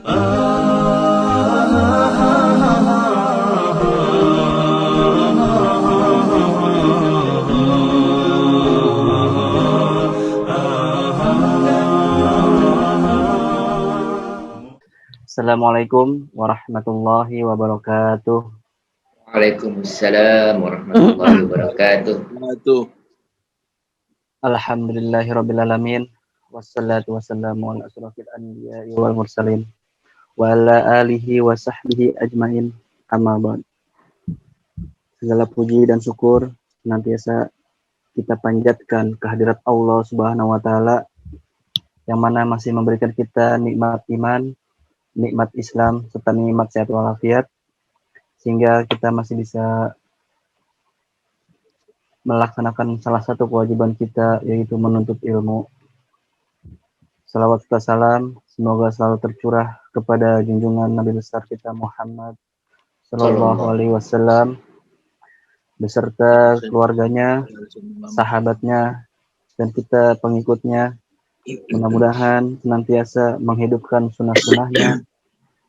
Assalamualaikum warahmatullahi wabarakatuh. Waalaikumsalam warahmatullahi wabarakatuh. Alhamdulillahirabbil alamin. Wassalatu wassalamu ala asyrofil anbiya'i wal mursalin wa ala alihi wa sahbihi ajmain. Amma ba'd. Segala puji dan syukur senantiasa kita panjatkan kehadirat Allah Subhanahu wa taala yang mana masih memberikan kita nikmat iman, nikmat Islam serta nikmat sehat walafiat sehingga kita masih bisa melaksanakan salah satu kewajiban kita, yaitu menuntut ilmu. Salawat serta salam semoga selalu tercurah kepada junjungan Nabi besar kita Muhammad Sallallahu Alaihi Wasallam beserta keluarganya, sahabatnya, dan kita pengikutnya. Mudah-mudahan senantiasa menghidupkan sunnah-sunnahnya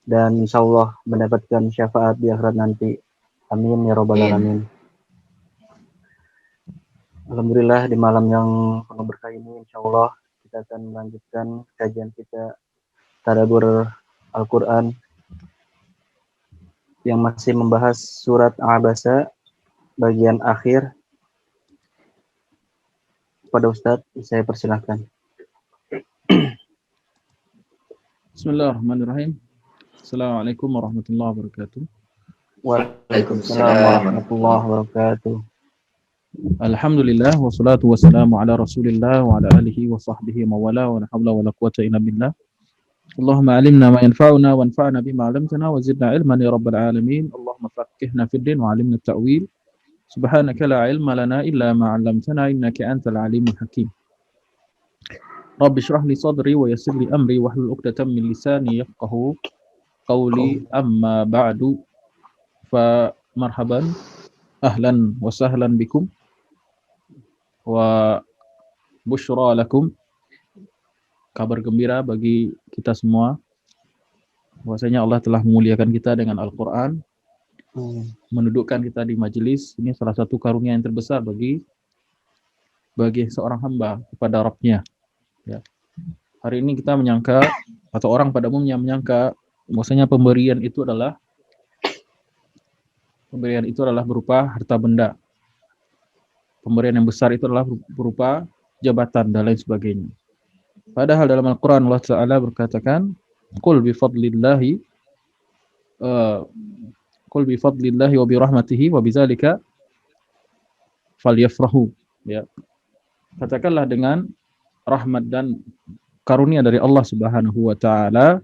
dan insya Allah mendapatkan syafaat di akhirat nanti. Amin ya robbal alamin. Alhamdulillah di malam yang penuh berkah ini insya Allah kita akan melanjutkan kajian kita tadabbur Al-Quran yang masih membahas surat Abasa bagian akhir. Pada Ustadz saya persilahkan. Bismillahirrahmanirrahim. Assalamualaikum warahmatullahi wabarakatuh. Waalaikumsalam warahmatullahi wabarakatuh. Alhamdulillah wassalatu wassalamu ala Rasulillah wa ala alihi wa sahbihi mawala wa la haula wa la quwwata illa billah. Allahumma alimna ma yanfa'una wanfa'na bima 'allamtana wa zidna ilman ya rabbal alamin. Allahumma faqqihna fid din wa 'allimna at-ta'wil. Subhanaka la ilma lana illa ma 'allamtana innaka antal alimul hakim. Rabbi shrah li sadri wa yassir li amri wahlul 'uqdatam min lisani yafqahu qawli amma ba'du. Fa marhaban ahlan wa sahlan bikum wa busyra lakum. Kabar gembira bagi kita semua bahwasanya Allah telah memuliakan kita dengan Al-Qur'an, mendudukkan kita di majelis. Ini salah satu karunia yang terbesar bagi seorang hamba kepada Rabb-nya. Ya. Hari ini kita menyangka, atau orang pada umumnya menyangka, bahwasanya pemberian itu adalah berupa harta benda. Pemberian yang besar itu adalah berupa jabatan dan lain sebagainya. Padahal dalam Al-Quran Allah Ta'ala berkatakan, Qul bifadlillahi wa birahmatihi wa bizalika falyafrahu. Ya. Katakanlah dengan rahmat dan karunia dari Allah Subhanahu wa Ta'ala,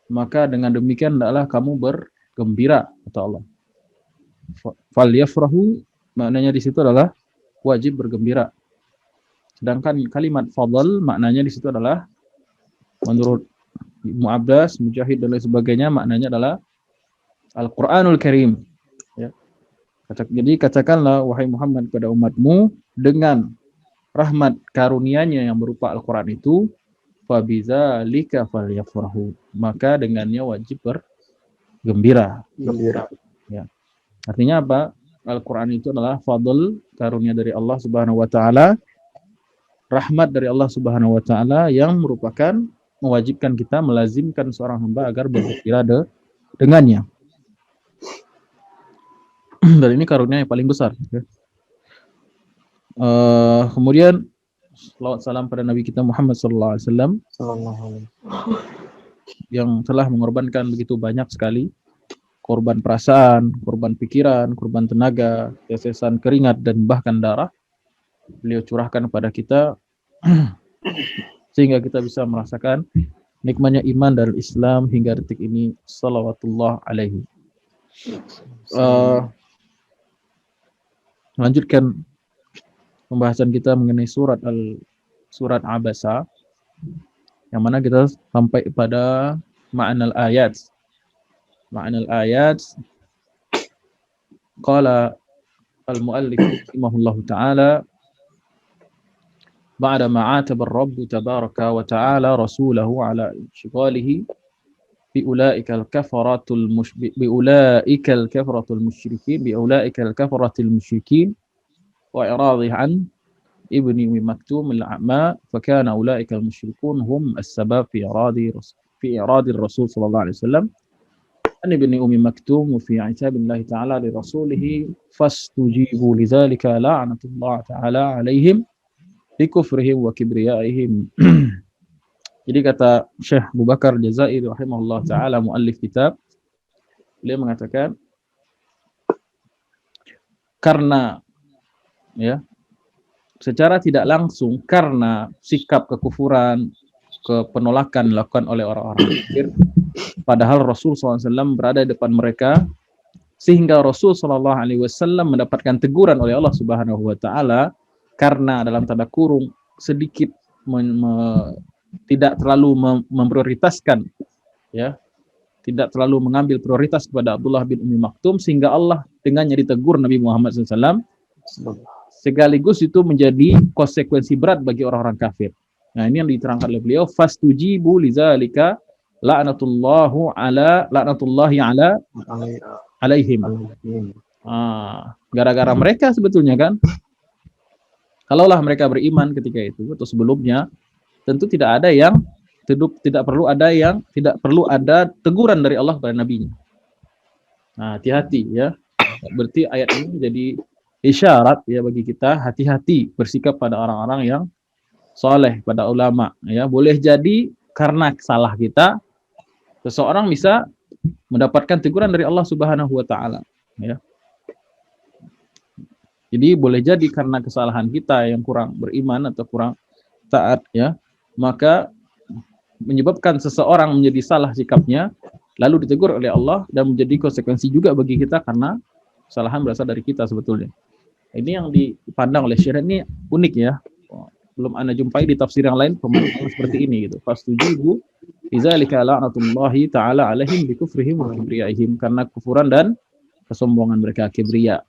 maka dengan demikian hendaklah kamu bergembira, kata Allah. Falyafrahu maknanya di situ adalah wajib bergembira. Sedangkan kalimat fadl maknanya di situ adalah, menurut Ibnu Abbas, Mujahid dan lain sebagainya, maknanya adalah Al-Qur'anul Karim. Ya. Jadi katakanlah wahai Muhammad kepada umatmu dengan rahmat karunia-Nya yang berupa Al-Qur'an itu, fabizalika falyafrahu, maka dengannya wajib bergembira. Ya. Artinya apa? Al-Qur'an itu adalah fadl, karunia dari Allah Subhanahu wa taala, rahmat dari Allah Subhanahu wa taala yang merupakan mewajibkan kita, melazimkan seorang hamba agar bergembira dengannya. Dan ini karunia yang paling besar. Ya. Kemudian salawat salam pada Nabi kita Muhammad sallallahu alaihi wasallam yang telah mengorbankan begitu banyak sekali, korban perasaan, korban pikiran, korban tenaga, tetesan keringat dan bahkan darah. Beliau curahkan kepada kita sehingga kita bisa merasakan nikmatnya iman dan Islam hingga detik ini. Salawatullah alaihi. Melanjutkan pembahasan kita mengenai surat Abasa, yang mana kita sampai pada ma'anal ayat. Ma'anal ayat, qala al-muallif rahimahullahu ta'ala, ba'da ma'ataba ar-rabb tabaraka wa ta'ala rasulahu ala inshigalihi biulaikal kafaratul biulaikal kafaratul musyrikin wa iradhi an ibni Ummi Maktum al-a'ma fakana ulaikal musyrikun hum as-sabab fi iradi Rasul sallallahu alaihi wasallam an ibni Ummi Maktum fi i'tabillahi ta'ala li rasulih fastujibu lidzalika la'natullah ta'ala alaihim bi kufrihim wa kibriyaihim. Jadi kata Syekh Abu Bakar Jazairi rahimahullah ta'ala, muallif kitab, beliau mengatakan karena ya secara tidak langsung karena sikap kekufuran, penolakan dilakukan oleh orang-orang kafir, padahal Rasul SAW berada di depan mereka, sehingga Rasul SAW mendapatkan teguran oleh Allah Subhanahu Wa Taala karena dalam tanda kurung sedikit tidak terlalu memprioritaskan, ya, tidak terlalu mengambil prioritas kepada Abdullah bin Ummi Maktum, sehingga Allah dengannya ditegur Nabi Muhammad SAW. Sekaligus itu menjadi konsekuensi berat bagi orang-orang kafir. Nah, ini yang diterangkan oleh beliau, fastujibu lidzalika la'natullahi alaihim. Gara-gara mereka sebetulnya kan, kalaulah mereka beriman ketika itu atau sebelumnya, tentu tidak perlu ada teguran dari Allah kepada nabinya. Nah, hati-hati ya. Berarti ayat ini menjadi isyarat ya bagi kita, hati-hati bersikap pada orang-orang yang soleh, pada ulama ya. Boleh jadi karena salah kita seseorang bisa mendapatkan teguran dari Allah Subhanahu Wa Taala ya. Jadi boleh jadi karena kesalahan kita yang kurang beriman atau kurang taat ya, maka menyebabkan seseorang menjadi salah sikapnya, lalu ditegur oleh Allah, dan menjadi konsekuensi juga bagi kita karena kesalahan berasal dari kita sebetulnya. Ini yang dipandang oleh Syekh, ini unik ya. Belum Anda jumpai di tafsir yang lain pemandangan seperti ini gitu. Fastujibu lidzalika la'natullahi ta'ala alaihim bi kufrihim wa kibriyaihim, karena kufuran dan kesombongan mereka, kibriya.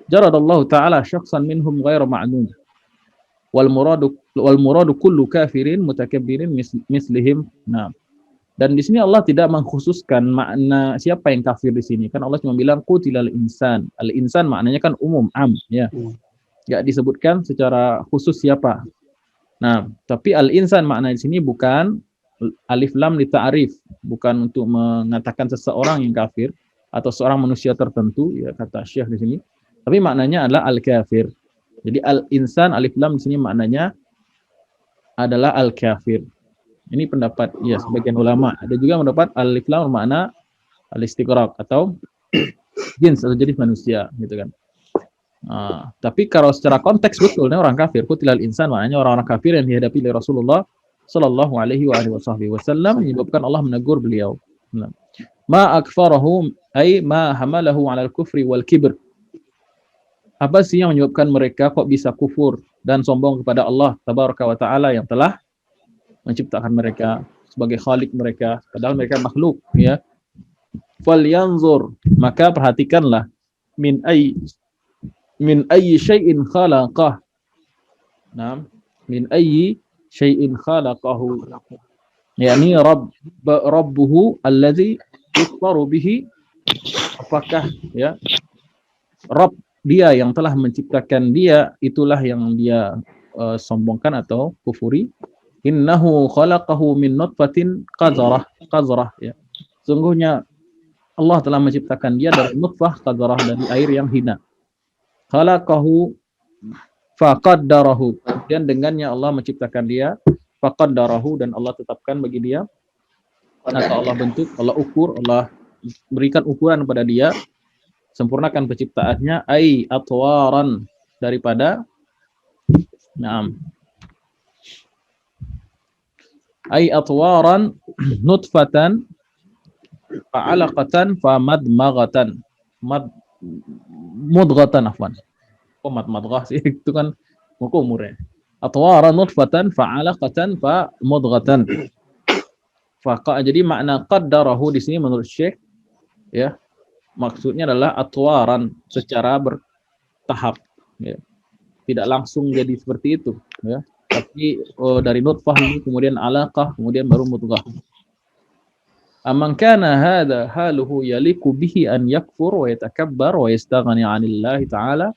Jaradallahu ta'ala syakhsan minhum ghairu ma'nun. Wal muradu kullu kafirin mutakabbirin mislihim. Nah, dan di sini Allah tidak mengkhususkan makna siapa yang kafir di sini. Kan Allah cuma bilang qutilal insan. Al insan maknanya kan umum, am ya. Enggak disebutkan secara khusus siapa. Nah, tapi al insan makna di sini bukan alif lam li ta'rif, bukan untuk mengatakan seseorang yang kafir atau seorang manusia tertentu ya, kata Syekh di sini. Tapi maknanya adalah al kafir. Jadi al-insan alif lam di sini maknanya adalah al-kafir. Ini pendapat ya sebagian ulama. Ada juga pendapat alif lam makna al-istighraq atau jins atau jenis manusia gitu kan. Tapi kalau secara konteks betulnya orang kafir, kutilal insan maknanya orang-orang kafir yang dihadapi oleh Rasulullah sallallahu alaihi wasallam, menyebabkan Allah menegur beliau. Ma akfarahum ay ma hamalahu 'alal kufri wal kibr. Apa sih yang menyebabkan mereka kok bisa kufur dan sombong kepada Allah Tabaraka wa Ta'ala yang telah menciptakan mereka sebagai khalik mereka, padahal mereka makhluk ya. Falyanzur, maka perhatikanlah, min ayyi syai'in khalaqah. Nah, min ayyi syai'in khalaqahu, yakni rabbuhu alladzi yusfaru bihi, apakah ya Rabb dia yang telah menciptakan dia, itulah yang dia sombongkan atau kufuri. Innahu khalaqahu min nutfatin qazarah ya. Sungguhnya Allah telah menciptakan dia dari nutfah qazarah, dari air yang hina. Khalaqahu faqaddarahu, kemudian dengannya Allah menciptakan dia, faqaddarahu, dan Allah tetapkan bagi dia, atau Allah bentuk, Allah ukur, Allah berikan ukuran kepada dia, sempurnakan penciptaannya, ai atwaran, daripada ai atwaran nutfatan fa alaqatan fa madmaghatan mudghatan afwan. Madmaghah sih itu kan mukumur ya. Atwaran nutfatan fa alaqatan fa mudghatan. Jadi makna qaddarahu di sini menurut Syekh ya, maksudnya adalah atwaran, secara bertahap ya. Tidak langsung jadi seperti itu ya. Tapi dari nutfah ini kemudian alaqah, kemudian baru mudghah. Amman kana hadha haluhu yaliku bihi an yakfur wa yatakabbar wa yastaghni 'anillahi ta'ala.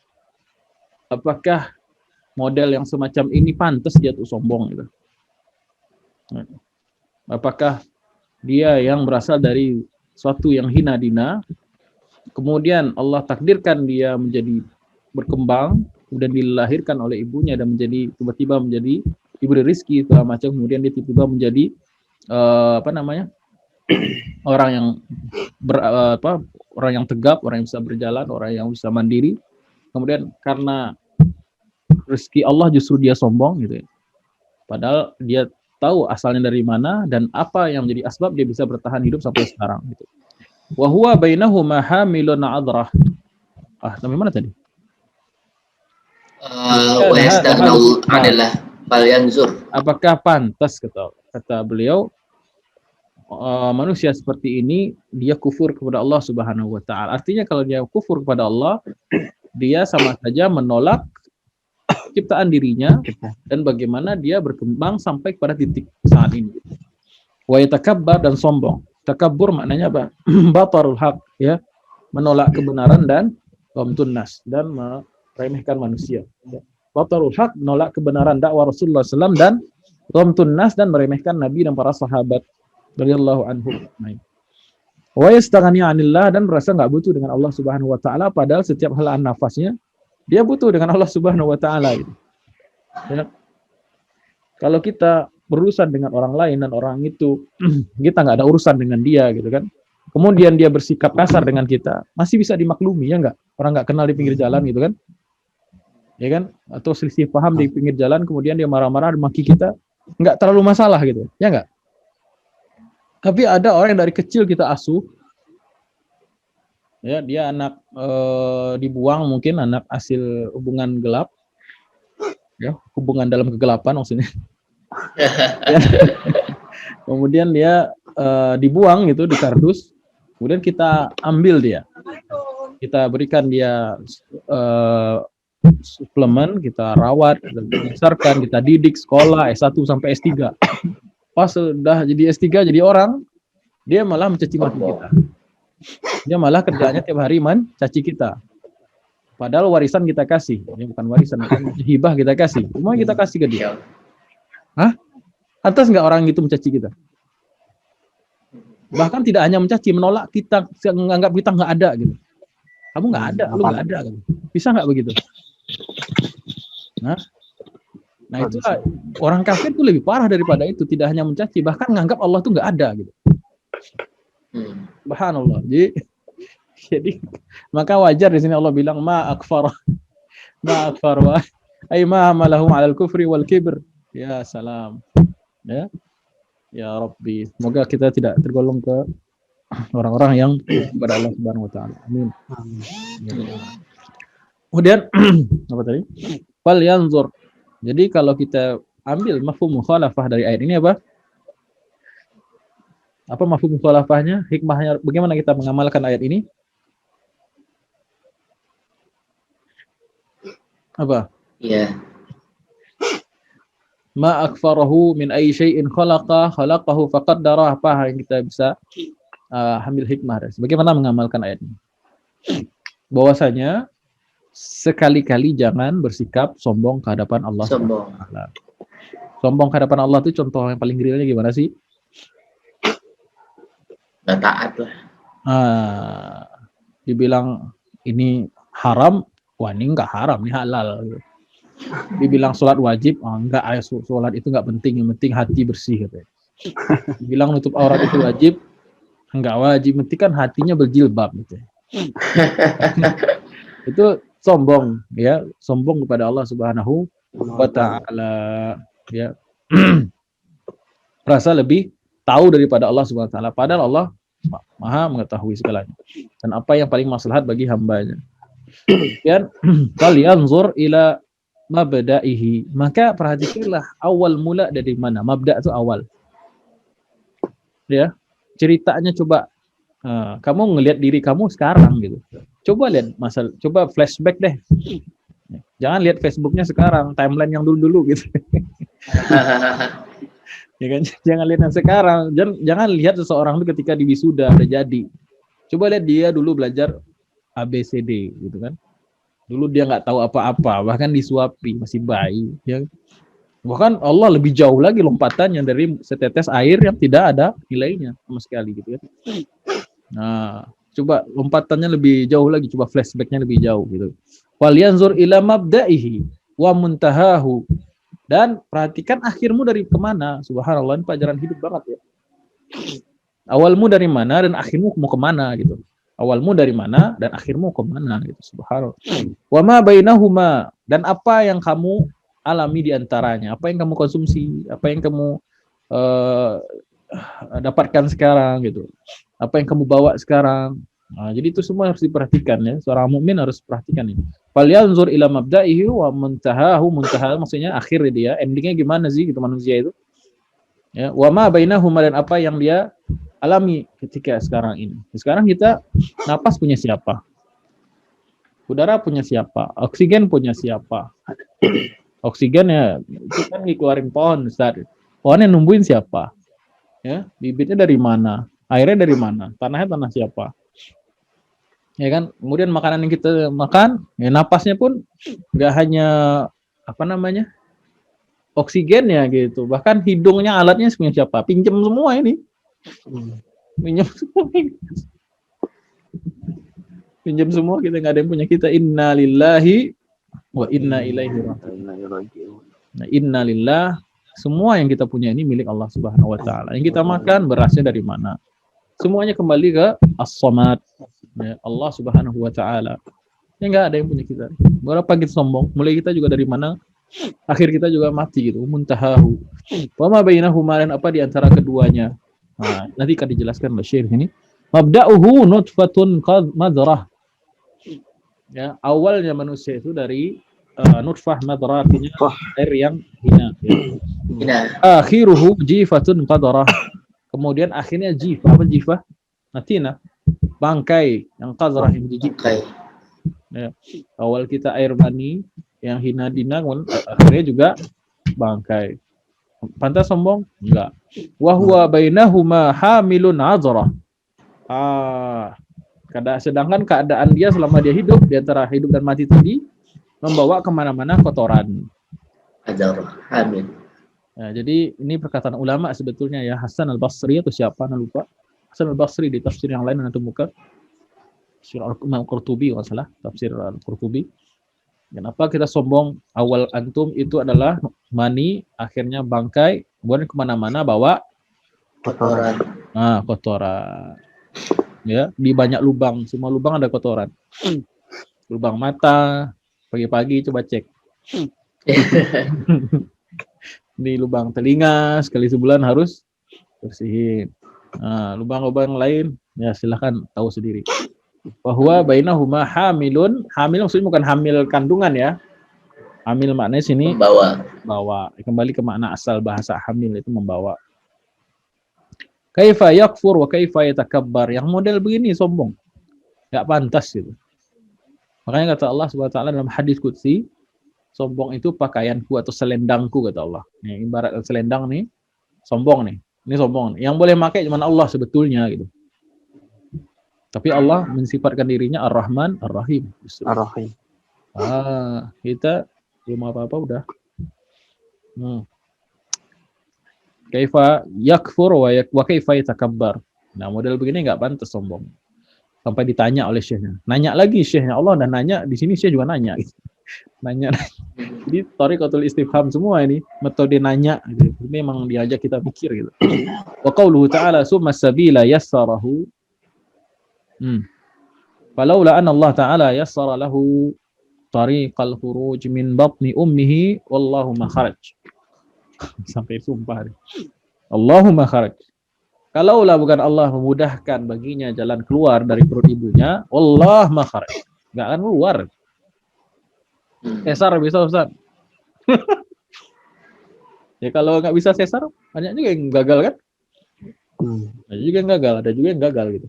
Apakah model yang semacam ini pantas dia tuh sombong gitu? Apakah dia yang berasal dari suatu yang hina dina, kemudian Allah takdirkan dia menjadi berkembang, kemudian dilahirkan oleh ibunya dan menjadi tiba-tiba menjadi diberi rezeki segala macam, kemudian dia tiba-tiba menjadi orang yang orang yang tegap, orang yang bisa berjalan, orang yang bisa mandiri. Kemudian karena rezeki Allah justru dia sombong gitu ya. Padahal dia tahu asalnya dari mana dan apa yang menjadi asbab dia bisa bertahan hidup sampai sekarang gitu. Wa huwa bainahuma hamilun 'adrah. Sampai mana tadi? Wa yastaghnu 'anillah bal yanzur. Apakah pantas kata beliau manusia seperti ini dia kufur kepada Allah Subhanahu wa taala. Artinya kalau dia kufur kepada Allah, dia sama saja menolak ciptaan dirinya dan bagaimana dia berkembang sampai pada titik saat ini. Wa yatakabbar dan sombong. Takabbur maknanya apa? Batarul haq, ya. Menolak kebenaran dan ghamtun nas dan meremehkan manusia. Batarul haq, menolak kebenaran dakwah Rasulullah SAW dan ghamtun nas dan meremehkan Nabi dan para sahabat radhiyallahu anhum. Wa yastaghni 'anillah dan merasa enggak butuh dengan Allah Subhanahu wa taala padahal setiap helaan nafasnya dia butuh dengan Allah Subhanahu wa taala gitu. Ya. Kalau kita berurusan dengan orang lain dan orang itu kita nggak ada urusan dengan dia gitu kan. Kemudian dia bersikap kasar dengan kita, masih bisa dimaklumi ya nggak? Orang nggak kenal di pinggir jalan gitu kan. Ya kan? Atau selisih paham di pinggir jalan kemudian dia marah-marah maki kita, nggak terlalu masalah gitu. Ya nggak? Tapi ada orang yang dari kecil kita asuh, ya dia anak dibuang mungkin anak hasil hubungan gelap, ya hubungan dalam kegelapan maksudnya. Kemudian dia dibuang gitu di kardus, kemudian kita ambil dia, kita berikan dia suplemen, kita rawat, kita besarkan, kita didik sekolah S1 sampai S3. Pas sudah jadi S3 jadi orang, dia malah mencaci maki kita. Dia malah kerjanya tiap hari mencaci kita. Padahal warisan kita kasih. Ini bukan warisan, hibah kita kasih. Semua kita kasih ke dia. Hah? Atas nggak orang itu mencaci kita? Bahkan tidak hanya mencaci, menolak kita, menganggap kita nggak ada gitu. Kamu nggak ada, lu nggak ada. Gitu. Bisa nggak begitu? Nah itulah orang kafir itu lebih parah daripada itu. Tidak hanya mencaci, bahkan menganggap Allah itu nggak ada gitu. Subhanallah. Jadi maka wajar di sini Allah bilang ma akfar wa ay ma malahum 'alal kufri wal kibr. Ya salam. Ya Rabbi. Semoga kita tidak tergolong ke orang-orang yang kepada Allah Subhanahu wa taala. Amin. Kemudian apa tadi? Fal yanzur. Jadi kalau kita ambil mafhum mukhalafah dari ayat ini apa? Apa mafhum mukhalafahnya? Hikmahnya bagaimana kita mengamalkan ayat ini? Apa? Iya. Ma akfarahu min ayyi syai'in khalaqahu faqaddara. Apa yang kita bisa ambil hikmah dari bagaimana mengamalkan ayat ini? Bahwasanya sekali-kali jangan bersikap sombong ke hadapan Allah. Sombong ke hadapan Allah itu contoh yang paling realnya gimana sih? Nggak taat lah. Dibilang ini haram, wah ini nggak haram, ini halal. Dibilang sholat wajib, enggak, sholat itu nggak penting, yang penting hati bersih. Gitu. Dibilang nutup aurat itu wajib, enggak wajib, penting kan hatinya berjilbab. Gitu. Itu sombong, ya, sombong kepada Allah Subhanahu wa taala, ya. Rasa lebih tahu daripada Allah Subhanahu wa taala, padahal Allah Maha mengetahui segalanya dan apa yang paling maslahat bagi hambanya. Kemudian kalian zur ila mabda'ihi, maka perhatikanlah awal mula dari mana. Mabda' itu awal, ya, ceritanya coba kamu ngelihat diri kamu sekarang gitu, coba lihat coba flashback deh, jangan lihat Facebooknya sekarang, timeline yang dulu-dulu gitu. Ya kan? Jangan lihat yang sekarang. Jangan lihat seseorang itu ketika di wisuda udah jadi. Coba lihat dia dulu belajar ABCD gitu kan. Dulu dia nggak tahu apa-apa, bahkan disuapi masih bayi. Ya. Bahkan Allah lebih jauh lagi lompatannya dari setetes air yang tidak ada nilainya sama sekali gitu kan. Nah, coba lompatannya lebih jauh lagi, coba flashbacknya lebih jauh gitu. Walyanzur ila mabda'ihi wa muntahahu. Dan perhatikan akhirmu dari kemana. Subhanallah, ini pelajaran hidup banget ya. Awalmu dari mana dan akhirmu mau kemana gitu. Awalmu dari mana dan akhirmu kemana gitu. Subhanallah. Wa ma bainahuma, dan apa yang kamu alami di antaranya, apa yang kamu konsumsi, apa yang kamu dapatkan sekarang gitu. Apa yang kamu bawa sekarang. Nah, jadi itu semua harus diperhatikan ya. Seorang mukmin harus perhatikan ini. Falyanzur ila mabda'ihi wa muntahahu. Muntaha maksudnya akhir dia, endingnya gimana sih gitu manusia itu. Ya, wa ma bainahuma, dan apa yang dia alami ketika sekarang ini. Sekarang kita napas punya siapa? Udara punya siapa? Oksigen punya siapa? Oksigen ya itu kan dikeluarin pohon, Ustaz. Pohonnya numbuhin siapa? Ya, bibitnya dari mana? Airnya dari mana? Tanahnya tanah siapa? Ya kan? Kemudian makanan yang kita makan, ya napasnya pun nggak hanya apa namanya? Oksigen ya gitu. Bahkan hidungnya alatnya punya siapa? Pinjam semua ini. Pinjam semua. Pinjam semua, kita nggak ada yang punya kita. Inna lillahi wa inna ilaihi raji'un. Nah, inna lillah, semua yang kita punya ini milik Allah Subhanahu wa taala. Yang kita makan berasnya dari mana? Semuanya kembali ke As-Samad, ya, Allah Subhanahu wa taala. Ya enggak ada yang punya kita. Berapa kita sombong? Mulai kita juga dari mana? Akhir kita juga mati gitu. Muntahahu. Wa ma bainahuma, dan apa di antara keduanya. Nah, nanti akan dijelaskan oleh Syekh ini. Mabda'uhu nutfatun madrah. Ya, awalnya manusia itu dari nutfah madrah, artinya air yang hina. Ya. Akhiruhu jifatun qadarah. Kemudian akhirnya jifah. Apa jifah? Natina. Bangkai yang qadarah, yang jijik. Ya. Awal kita air mani yang hina dina, akhirnya juga bangkai. Pantas sombong? Enggak. Wa huwa bainahuma hamilun azrah. Sedangkan keadaan dia selama dia hidup, di antara hidup dan mati tadi, membawa kemana-mana kotoran. Azrah, hamil. Nah, jadi ini perkataan ulama sebetulnya ya, Hasan al-Basri atau siapa, saya lupa. Hasan al-Basri di tafsir yang lain nanti buka. Tafsir Al-Qurtubi kalau salah, tafsir Al-Qurtubi. Kenapa kita sombong? Awal antum itu adalah mani, akhirnya bangkai, kemudian kemana-mana bawa Kotoran. Nah, kotoran. Ya, di banyak lubang, semua lubang ada kotoran. Lubang mata, pagi-pagi coba cek. Di lubang telinga sekali sebulan harus bersihin. Nah, lubang-lubang lain ya silahkan tahu sendiri. Bahwa bainahuma hamilun, hamil maksudnya bukan hamil kandungan ya. Hamil maknanya sini bawa. Kembali ke makna asal bahasa hamil itu membawa. Kaifa yakfur wa kaifa yatakabbar. Yang model begini sombong. Enggak pantas gitu. Makanya kata Allah Subhanahu wa taala dalam hadis qudsi, sombong itu pakaianku atau selendangku, kata Allah. Nih, ibarat selendang nih, sombong nih. Ini sombong nih. Yang boleh pakai cuma Allah sebetulnya gitu. Tapi Allah mensifatkan dirinya Ar-Rahman, Ar-Rahim. Ar-Rahim. Kita belum apa-apa udah. Kaifa yakfur wa kaifa yatakabbar. Nah, model begini enggak pantas sombong. Sampai ditanya oleh syekhnya. Nanya lagi syekhnya, Allah dan nanya, di sini syekh juga nanya. Nanya. Jadi thariqatul istifham semua ini, metode nanya gitu. Ini memang diajak kita pikir gitu. Wa qauluhu ta'ala summa sabila yassarahu. Falaula anna Allah ta'ala yassara lahu tariqal khuruj min batni ummihi wallahu makharaj. Sampai sumpah. Allahumma kharaj. Kalaulah bukan Allah memudahkan baginya jalan keluar dari perut ibunya, wallah makharaj. Enggak akan keluar. Sesar bisa, Ustaz. Ya kalau nggak bisa sesar, banyak juga yang gagal kan? Ada juga yang gagal, ada juga yang gagal gitu.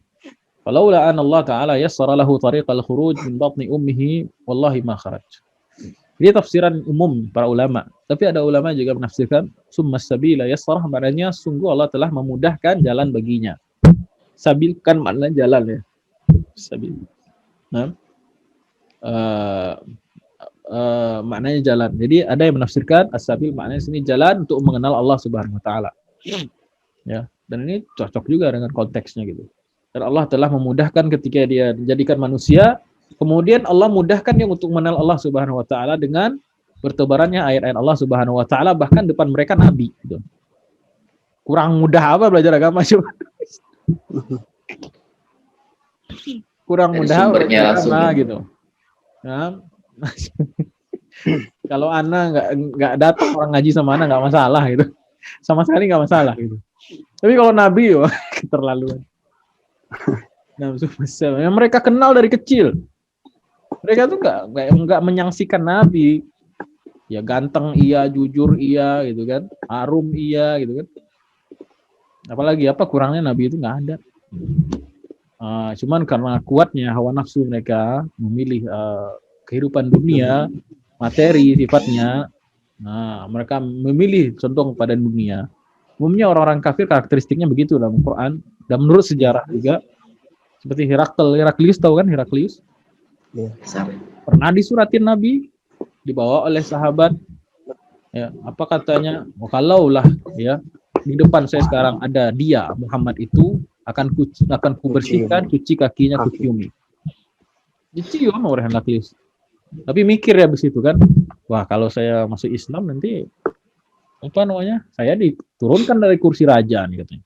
Falaula an Allah Ta'ala yassara lahu tariqal khuruj min batni ummihi wallahi ma kharaj. Ini tafsiran umum para ulama. Tapi ada ulama juga menafsirkan summas sabila yasrah, maknanya sungguh Allah telah memudahkan jalan baginya. Sabil kan maknanya jalan ya. Sabil. Nah, maknanya jalan. Jadi ada yang menafsirkan as-sabil maknanya sini jalan untuk mengenal Allah Subhanahu wa taala. Ya, dan ini cocok juga dengan konteksnya gitu. Dan Allah telah memudahkan ketika dia dijadikan manusia, kemudian Allah mudahkan yang untuk mengenal Allah Subhanahu wa taala dengan bertebarannya ayat-ayat Allah Subhanahu wa taala, bahkan depan mereka nabi gitu. Kurang mudah apa belajar agama coba? Kurang Dari mudah sumbernya belajar langsung agama ya. gitu. Nah, kalau Ana nggak datang orang ngaji sama Ana nggak masalah gitu, sama sekali nggak masalah gitu. Tapi kalau Nabi, wah, keterlaluan. Nah, yang mereka kenal dari kecil, mereka tuh nggak menyangsikan Nabi. Ya ganteng iya, jujur iya gitu kan, harum iya gitu kan. Apalagi apa kurangnya Nabi itu nggak ada. Cuman karena kuatnya hawa nafsu mereka memilih kehidupan dunia, materi sifatnya, nah mereka memilih condong pada dunia. Umumnya orang-orang kafir karakteristiknya begitu dalam Quran dan menurut sejarah juga. Seperti Heraklius, tahu kan Heraklius? Iya. Pernah disuratin Nabi, dibawa oleh sahabat. Ya, apa katanya? Oh, kalaulah ya di depan saya sekarang ada dia Muhammad itu akan ku bersihkan, cuci kakinya, ku ciumi. Dicium oleh Heraklius. Tapi mikir ya habis itu kan, wah kalau saya masuk Islam nanti apa namanya? Saya diturunkan dari kursi raja nih katanya.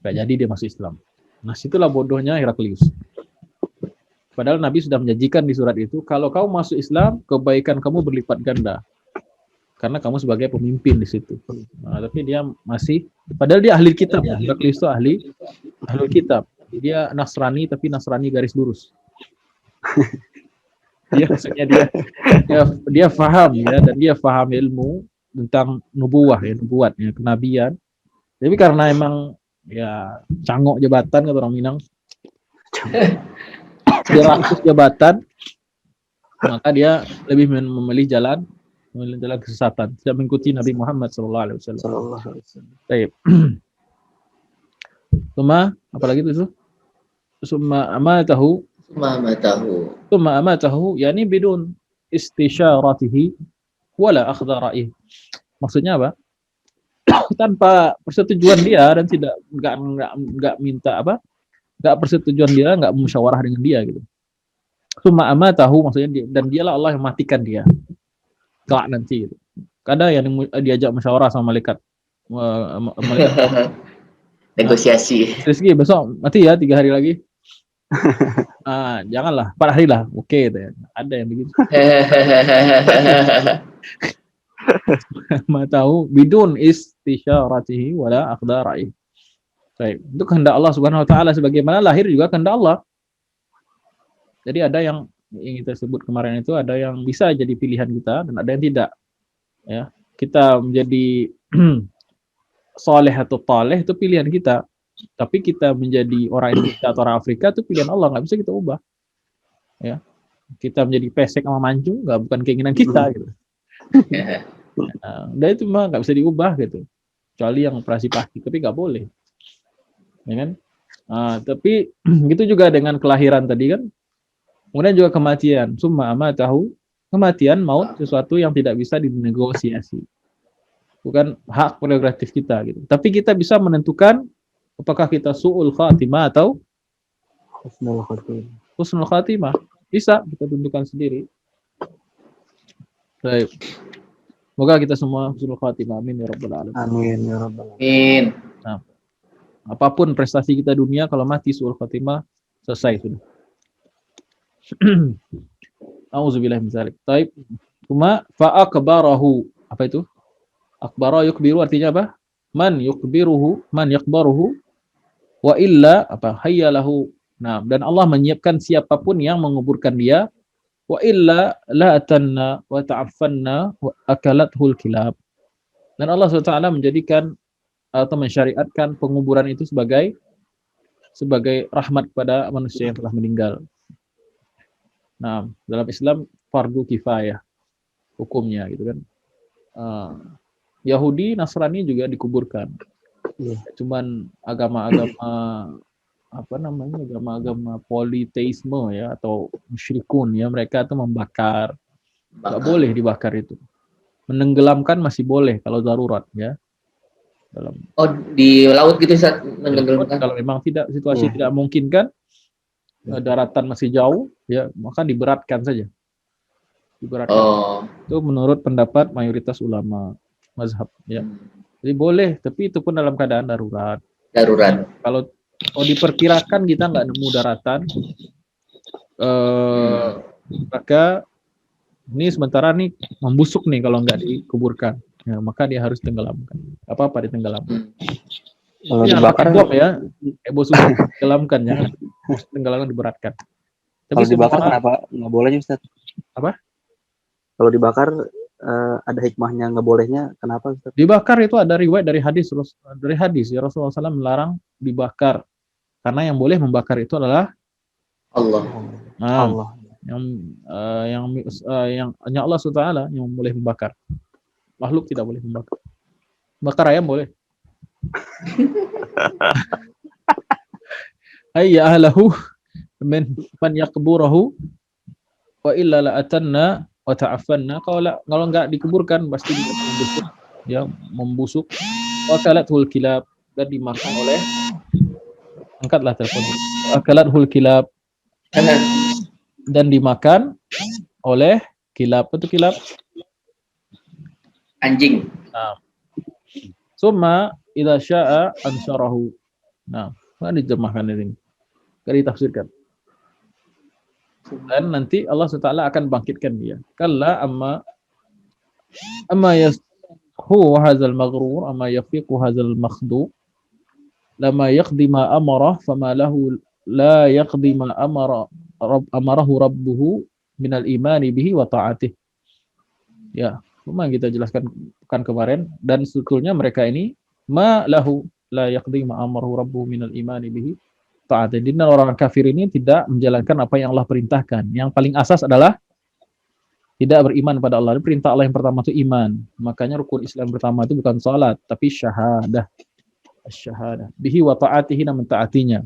Gak jadi dia masuk Islam. Nah, situlah bodohnya Heraklius. Padahal Nabi sudah menjanjikan di surat itu, kalau kamu masuk Islam, kebaikan kamu berlipat ganda. Karena kamu sebagai pemimpin di situ. Nah, tapi dia masih, padahal dia ahli kitab. Heraklius itu ahli kitab. Dia Nasrani, tapi Nasrani garis lurus. Dia maksudnya dia faham ya, dan dia faham ilmu tentang nubuat ya, kenabian. Tapi karena emang ya cangok jabatan kata orang Minang, dia rakus jabatan, maka dia lebih memilih jalan kesesatan, tidak mengikuti Nabi Muhammad SAW. Baik. Suma apalagi itu? Summa amatahu. Yani bidun istisyaratihi wala akhdha ra'ih. Maksudnya apa? Tanpa persetujuan dia dan nggak minta apa? Nggak persetujuan dia, nggak musyawarah dengan dia gitu. Summa amatahu maksudnya dan dialah Allah yang matikan dia. Kelak nanti gitu. Kadang yang diajak musyawarah sama malaikat. Negosiasi. Rizky besok mati ya 3 hari lagi. Janganlah 4 hari lah. Oke gitu ya. Ada yang begitu. Matahu bidun istisyaratihi wala akhdha ra'ih. Baik, itu kehendak Allah Subhanahu wa taala, sebagaimana lahir juga kehendak Allah. Jadi ada yang kita sebut kemarin itu, ada yang bisa jadi pilihan kita dan ada yang tidak. Ya, kita menjadi soleh atau taleh itu pilihan kita. Tapi kita menjadi orang Indonesia atau orang Afrika itu pilihan Allah, nggak bisa kita ubah. Ya, kita menjadi pesek sama mancung bukan keinginan kita gitu. Nah, itu mah nggak bisa diubah gitu. Kecuali yang operasi plastik, tapi nggak boleh. Ya kan? Tapi gitu juga dengan kelahiran tadi kan. Kemudian juga kematian. Summa amatahu, kematian, maut, sesuatu yang tidak bisa dinegosiasi. Bukan hak prerogatif kita gitu. Tapi kita bisa menentukan apakah kita su'ul khatimah atau husnul khatimah. Bisa kita tentukan sendiri. Baik. Semoga kita semua husnul khatimah. Amin ya rabbal alamin. Amin ya rabbal alamin. Nah, apapun prestasi kita dunia, kalau mati su'ul khatimah, selesai sudah. Auzubillahi min dzalik. Baik. Cuma fa akbarahu. Apa itu? Akbara yukbiru artinya apa? Man yukbiruhu, man yakbaruhu wa illa apa? Hayyalahu. Nah, dan Allah menyiapkan siapapun yang menguburkan dia, wa illa la atanna wa ta'affanna wa akalathul kilab. Dan Allah SWT menjadikan atau mensyariatkan penguburan itu sebagai rahmat kepada manusia yang telah meninggal. Nah, dalam Islam fardu kifayah hukumnya gitu kan. Yahudi, Nasrani juga dikuburkan. Iya. Cuman agama-agama agama-agama politeisme ya atau musyrikun ya, mereka tuh membakar. Nggak boleh dibakar itu. Menenggelamkan masih boleh kalau darurat ya. Oh, di laut gitu Ustaz, menenggelamkan. Kalau memang situasi tidak memungkinkan, daratan masih jauh ya, maka diberatkan saja. Diberatkan. Itu menurut pendapat mayoritas ulama mazhab ya. Jadi boleh, tapi itu pun dalam keadaan darurat. Kalau diperkirakan kita nggak nemu daratan, maka ini sementara nih membusuk nih kalau nggak dikuburkan, ya, maka dia harus tenggelamkan. Apa ditenggelamkan? Kalau Jangan dibakar pakai bom ya, bom susu tenggelamkan ya, tenggelamkan diberatkan. Tapi kalau dibakar kenapa nggak bolehnya Ustaz? Apa? Kalau dibakar ada hikmahnya nggak bolehnya, kenapa Ustaz? Dibakar itu ada riwayat dari hadis ya, Rasulullah SAW melarang dibakar karena yang boleh membakar itu adalah Allah. Allah. Yang hanya Allah SWT yang boleh membakar. Makhluk tidak boleh membakar. Bakar ayam boleh. Ayya ahlahu man yaqburahu wa illa la atanna wa ta'affanna. Kalau enggak dikuburkan pasti membusuk ya, membusuk. Wa kalathul kilab, dan dimakan oleh, angkatlah telepon. Wa kalathul kilab, dan dimakan oleh kilab. Itu kilab anjing. Nah. Summa idza syaa ansyarahu. Nah, kan diterjemahkan ini. Enggak ditafsirkan. Dan nanti Allah SWT akan bangkitkan dia. Kalla amma yashu hadzal maghrur amma yafiqu hadzal makhdu lama yaqdi ma amara fama lahu la yaqdi ma amarahu rabbuhu minal imani bihi wa ta'atih. Ya, memang kita jelaskan pekan kemarin, dan sebetulnya mereka ini ma lahu la yaqdi ma amarahu rabbuhu minal imani bihi ta'atih. Jadi orang kafir ini tidak menjalankan apa yang Allah perintahkan. Yang paling asas adalah tidak beriman pada Allah. Perintah Allah yang pertama itu iman. Makanya rukun Islam pertama itu bukan salat, tapi syahadah. Syahadah bihi wa ta'atihi, dan mentaatinya.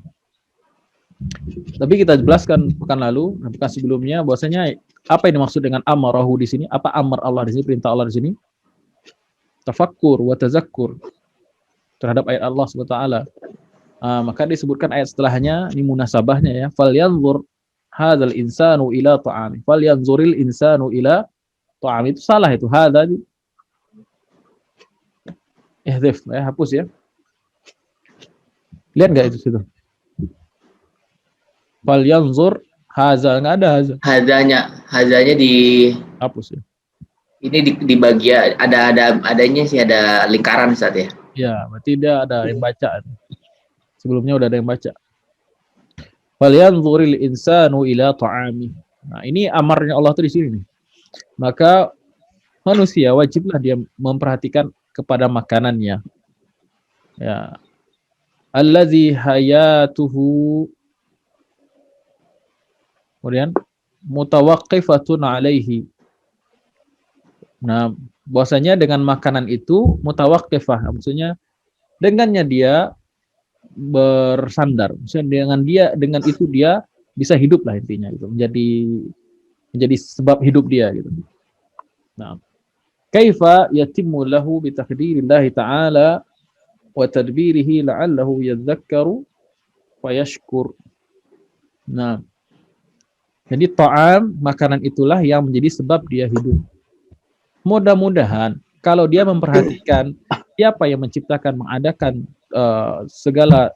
Tapi kita jelaskan pekan lalu, pekan sebelumnya, bahwasanya apa yang dimaksud dengan amarahu di sini? Apa amar Allah di sini? Perintah Allah di sini? Tafakkur wa tazakkur terhadap ayat Allah SWT. Maka disebutkan ayat setelahnya, ini munasabahnya ya. Falyanzur hadzal insanu ila ta'ami. Falyanzuril insanu ila ta'ami. Itu salah itu. Hadza ihdhif ya, hapus ya. Lihat enggak itu situ? Falyanzur hadza, enggak ada hadza. Hadzanya di hapus ya. Ini di bagian adanya sih, ada lingkaran Ustaz ya. Ya, berarti dia ada yang baca. Sebelumnya udah ada yang baca. Falyanzuril insanu ila ta'ami. Nah, ini amarnya Allah tuh di sini nih. Maka manusia wajiblah dia memperhatikan kepada makanannya. Ya. Allazi hayatuhu, kemudian mutawaqqifatun alaihi. Nah, bahwasanya dengan makanan itu mutawaqqifah, maksudnya dengannya dia bersandar. Maksudnya dengan itu dia bisa hidup lah intinya gitu. Menjadi sebab hidup dia gitu. Nah, kaifa yatimmu lahu bi taqdirillah ta'ala wa tadbirihi la'allahu yadhakkaru wa yashkur. Nah, jadi ta'am, makanan itulah yang menjadi sebab dia hidup. Mudah-mudahan kalau dia memperhatikan siapa yang menciptakan, mengadakan segala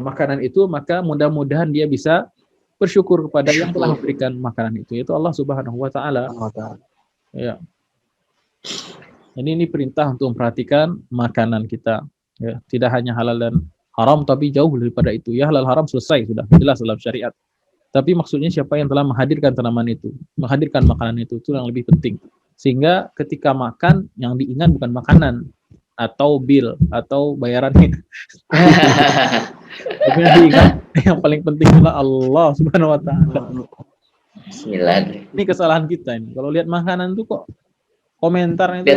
makanan itu, maka mudah-mudahan dia bisa bersyukur kepada yang telah memberikan makanan itu, yaitu Allah Subhanahu wa taala. Ya. Ini perintah untuk memperhatikan makanan kita. Ya, tidak hanya halal dan haram, tapi jauh daripada itu. Ya, halal haram selesai, sudah jelas dalam syariat. Tapi maksudnya siapa yang telah menghadirkan tanaman itu, menghadirkan makanan itu yang lebih penting. Sehingga ketika makan, yang diingat bukan makanan, atau bil atau bayarannya. Tapi nanti ingat yang paling penting adalah Allah Subhanahu wa taala. Bismillah. Ini kesalahan kita ini. Kalau lihat makanan tuh kok komentarnya itu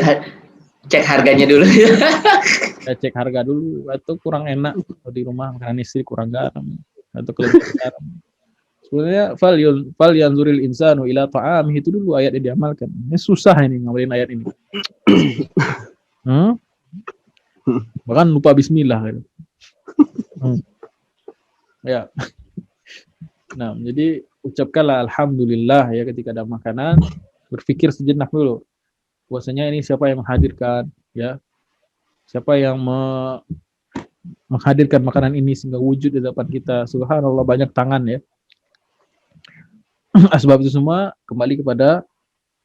Cek harganya dulu. ya cek harga dulu atau kurang enak atau di rumah makanan istri kurang garam atau kelebihan garam. Sebenarnya fal yanzuril insanu ila ta'amihi itu dulu ayat yang diamalkan. Ini susah ini ngamalin ayat ini. Bahkan lupa bismillah gitu. Ya. Nah, jadi ucapkanlah alhamdulillah ya ketika ada makanan, berpikir sejenak dulu. Bahwasanya ini siapa yang menghadirkan ya. Siapa yang menghadirkan makanan ini sehingga wujud di depan kita. Subhanallah, banyak tangan ya. Sebab itu semua kembali kepada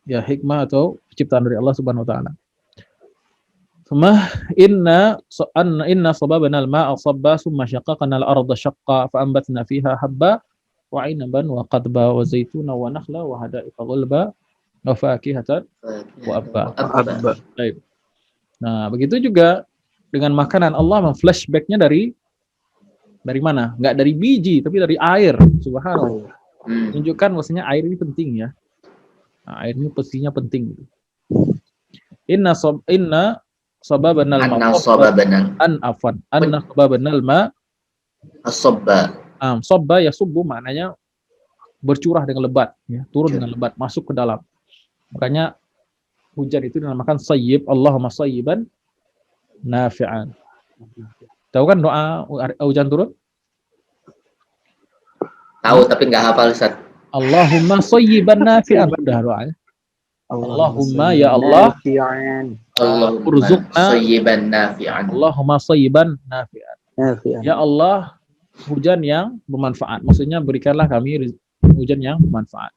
ya hikmah atau penciptaan dari Allah Subhanahu wa taala. Inna sababana al-ma'a sabba summa shaqqaqna al-arda shaqqa fa anbatna fiha habba wa 'inaban wa qadba wa zaytuna wa nakhla wa hada'iqa ghulba wa fakihatan wa abba. Baik. Nah, begitu juga dengan makanan Allah memflashback-nya dari mana? Enggak dari biji tapi dari air. Subhanallah. Menunjukkan bahwasanya air ini penting ya. Nah, air ini pastinya penting. Inna sababanal ma as-sabba. Sabba ya subuh maknanya bercurah dengan lebat ya, turun dengan lebat masuk ke dalam. Makanya hujan itu dinamakan sayyib, Allahumma sayyiban nafi'an. Tahu kan doa hujan turun? Tahu tapi nggak hafal Ustaz. Allahumma sayyiban nafi'an udah doanya. Allahumma ya Allah urzuqna sayyiban nafi'an. Allahumma sayyiban nafi'an. Ya Allah, hujan yang bermanfaat. Maksudnya berikanlah kami hujan yang bermanfaat.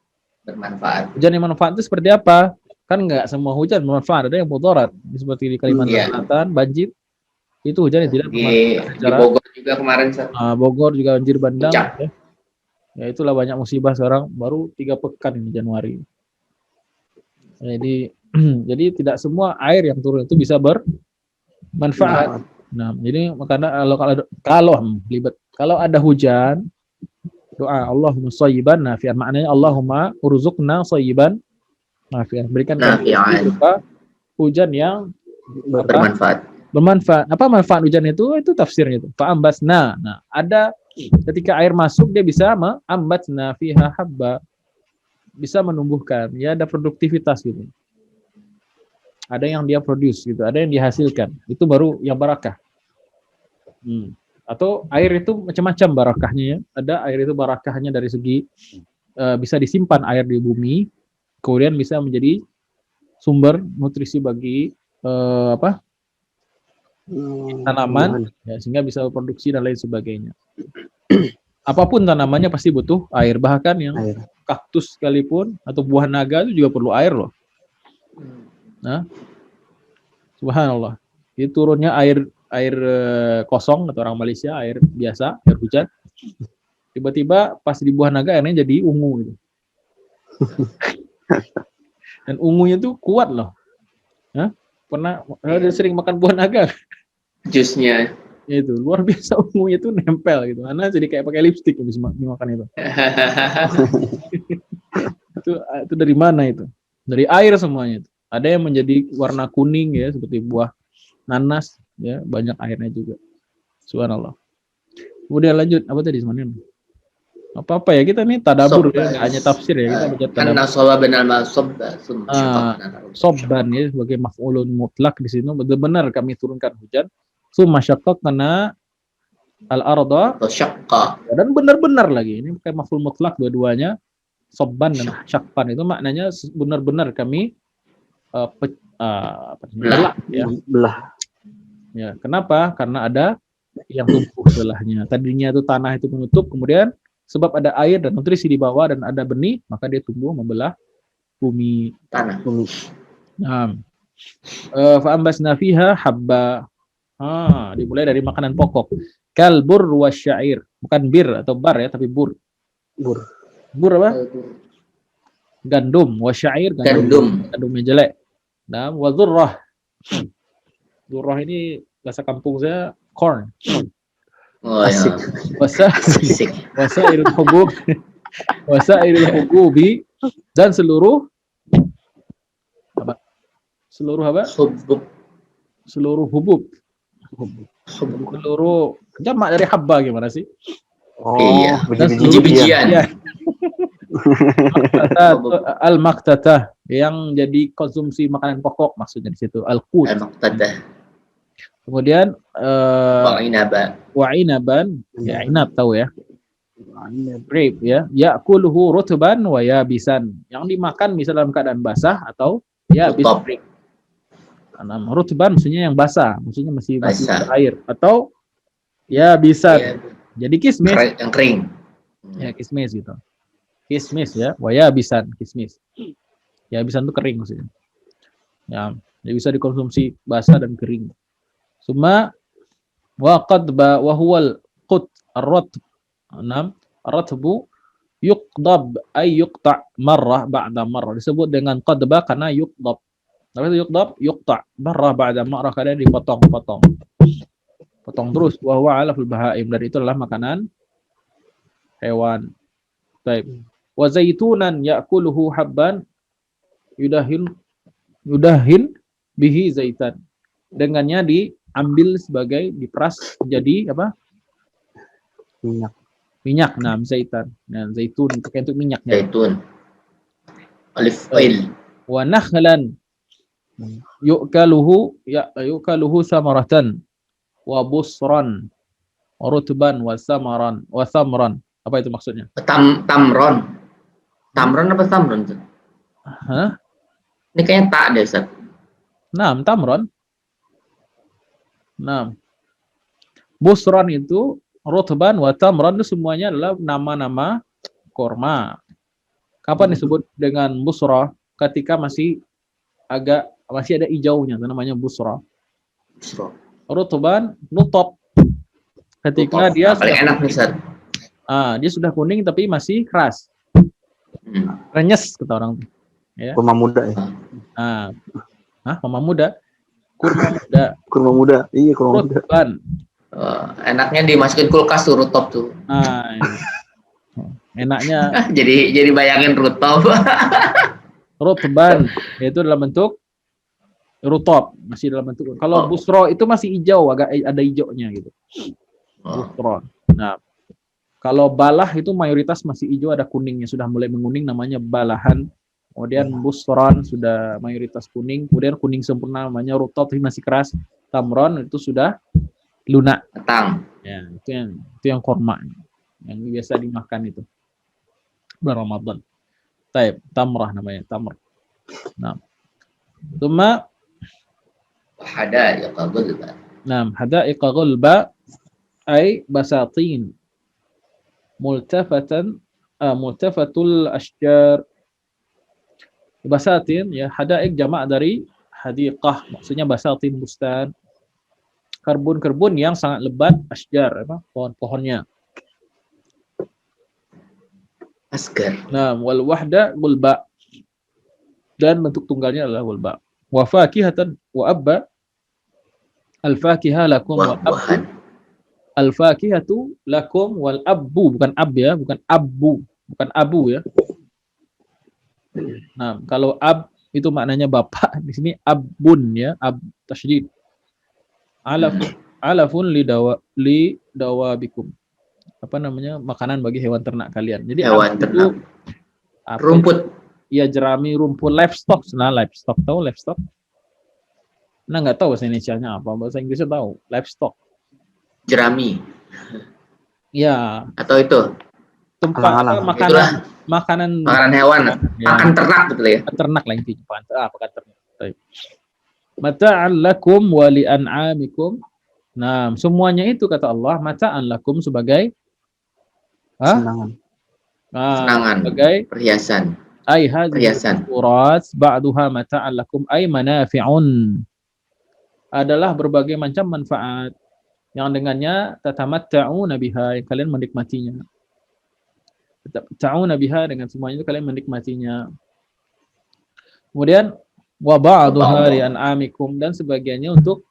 Hujan yang bermanfaat itu seperti apa? Kan enggak semua hujan bermanfaat, ada yang mudarat. Seperti di Kalimantan Selatan, banjir. Itu hujan yang tidak bermanfaat. Di Bogor juga kemarin. Bogor juga banjir bandang. Ya itulah banyak musibah sekarang, baru 3 pekan ini Januari. Jadi tidak semua air yang turun itu bisa bermanfaat. Nah, jadi makanya kalau ada hujan, doa Allahumma shayyiban nafi'an, maknanya Allahumma urzuqna shayyiban nafi'an, berikan kami hujan yang bermanfaat. Apa manfaat hujan itu? Itu tafsirnya itu. Fa'ambasna. Nah, ada ketika air masuk dia bisa ambatna fiha habba, bisa menumbuhkan, ya ada produktivitas gitu. Ada yang dia produce gitu, ada yang dihasilkan. Itu baru yang barakah. Atau air itu macam-macam barakahnya ya. Ada air itu barakahnya dari segi bisa disimpan air di bumi, kemudian bisa menjadi sumber nutrisi bagi tanaman ya, sehingga bisa produksi dan lain sebagainya. Apapun tanamannya pasti butuh air, bahkan yang kaktus sekalipun atau buah naga itu juga perlu air loh. Nah, subhanallah. Itu turunnya air kosong atau orang Malaysia, air biasa, air hujan. Tiba-tiba pas di buah naga airnya jadi ungu gitu. Dan ungunya tuh kuat loh. Pernah sering makan buah naga? Jusnya. Itu luar biasa, ungunya tuh nempel gitu. Karena jadi kayak pakai lipstik habis makan itu. Itu dari mana itu? Dari air semuanya itu. Ada yang menjadi warna kuning ya seperti buah nanas ya, banyak airnya juga. Subhanallah. Kemudian lanjut apa tadi semuanya? Apa ya kita nih tadabur ya, nggak hanya tafsir ya, kita baca tadabur. Karena sholat benar Sobban ya sebagai maf'ulun mutlak di sini benar-benar kami turunkan hujan. Summa syaqqaqna al-arda syaqqa. Dan benar-benar lagi ini kayak maf'ul mutlak dua-duanya. Sobban dan syaqqan itu maknanya benar-benar kami belah. Ya, kenapa? Karena ada yang tumbuh sebelahnya. Tadinya itu tanah itu menutup, kemudian sebab ada air dan nutrisi di bawah dan ada benih, maka dia tumbuh membelah bumi. Tanah. Nah, fa'ambasna fiha habba. Dimulai dari makanan pokok. Kalbur wasyair, bukan bir atau bar ya, tapi bur. Bur apa? Gandum, wasyair gandumnya jelek. Nah, wadzurrah. Dzurrah ini bahasa kampung saya corn. Oh Asik. ya, Wasa asik. wasairul hubub wasairul hububi dan seluruh apa? Seluruh apa? Hubub, Seluruh hubub. hubub. Seluruh jamak dari habba gimana sih? Oh, Iya. Dan biji-bijian. Biji-bijian. Ya, al-maktatah yang jadi konsumsi makanan pokok maksudnya di situ al-qut. Al-Muqtadah. Kemudian Wa inaba. wa inaban, ya inab tahu ya. Ini Grape ya. Ya'kuluhu rutban wa yabisan. Yang dimakan bisa dalam keadaan basah atau ya bisa Rutop. kering. Rutban maksudnya yang basah, maksudnya masih Basah. air atau ya bisa. Ya, Jadi kismis. yang kering. Ya kismis gitu. Kismis ya. Wa yabisan, kismis. Ya yabisan itu kering maksudnya. Ya, bisa dikonsumsi basah dan kering. Suma wa qadba wa huwal qut ar-ratb. 6. Ar-ratbu yuqdab ay yuqta' marrah ba'da marrah. Disebut dengan qadba karena yuqdab. Tapi itu yuqdab, yuqta' marrah ba'da marrah karena dipotong-potong. Potong terus. Wa huwa 'alaful bahaim. Dan itu adalah makanan hewan. Baik. Wa zaitunan ya'kuluhu habban yudahin bihi zaitan. Dengannya diambil sebagai diperas jadi apa? minyak. Minyak, zaitan. Nah, zaitun pakai untuk minyaknya. Zaitun. Olive oil. Wa nakhlan yukaluhu samaratan wa busran wa rutban wa samran. Apa itu maksudnya? Tamron. Tamron apa tamron tuh? Hah? Ini kayaknya tak deh, Ustaz. Tamron. Busran itu rutban wa tamran itu semuanya adalah nama-nama korma. Kapan disebut dengan busra? Ketika masih ada hijaunya, itu namanya busra. Rutban, nutop. Ketika dia paling enak nih, Ustaz. Dia sudah kuning tapi masih keras. Renyes kata orang. Ya. Kurma muda ya. Kurma muda. Kurma muda. Iya, kurma muda. Rutban. Enaknya dimasukin kulkas tuh rutop tuh. Enaknya jadi bayangin rutop. Rutban yaitu dalam bentuk rutop, masih dalam bentuk. Kalau busro itu masih hijau, agak ada hijaunya gitu. Busro. Nah, kalau balah itu mayoritas masih hijau, ada kuningnya, sudah mulai menguning namanya balahan. Kemudian busron sudah mayoritas kuning, kemudian kuning sempurna namanya rutop tapi masih keras. Tamron itu sudah lunak. Matang. Ya, itu yang korma yang biasa dimakan itu. Bulan Ramadan. Taib, tamrah namanya, tamr. Nah. Tsumma hadaiqa ghulba. Hadaiqa ghulba ay basatin multafatul ashjar. Basatin ya, hadaik jamak dari hadiqah, maksudnya basatin bustan. Kebun-kebun yang sangat lebat, ashjar apa? Pohon-pohonnya. Asgar. Wal wahda gulba. Dan bentuk tunggalnya adalah gulba. Wa fakihatan wa abba. Al-fakihah lakum wal abbu. Al-fakihatu lakum wal abbu, bukan ab ya, bukan abbu, bukan abu ya. Kalau ab itu maknanya bapak, di sini abun ya, ab tasydid. Alafun li dawabikum. Apa namanya? Makanan bagi hewan ternak kalian. Jadi hewan ternak. Rumput. Iya, jerami, rumput, livestock. Livestock tahu livestock? Nggak tahu bahasa Indonesianya apa, bahasa Inggrisnya tahu. Livestock. Jerami. Ya. Atau itu? Tempat makanan hewan. Ya. Makan ternak betul ya? Ternak lah intinya. Pakan ternak. Mata'an lakum wa li'an'amikum. Semuanya itu kata Allah mata'an lakum sebagai senangan. Sebagai perhiasan. Perhiasan. Urat ba'duha mata'an lakum ay manafi'un. Adalah berbagai macam manfaat yang dengannya tatamatta'una biha, kalian menikmatinya. Tatamatta'una biha, dengan semuanya itu kalian menikmatinya. Kemudian wa ba'duha li'an'amikum, dan sebagiannya untuk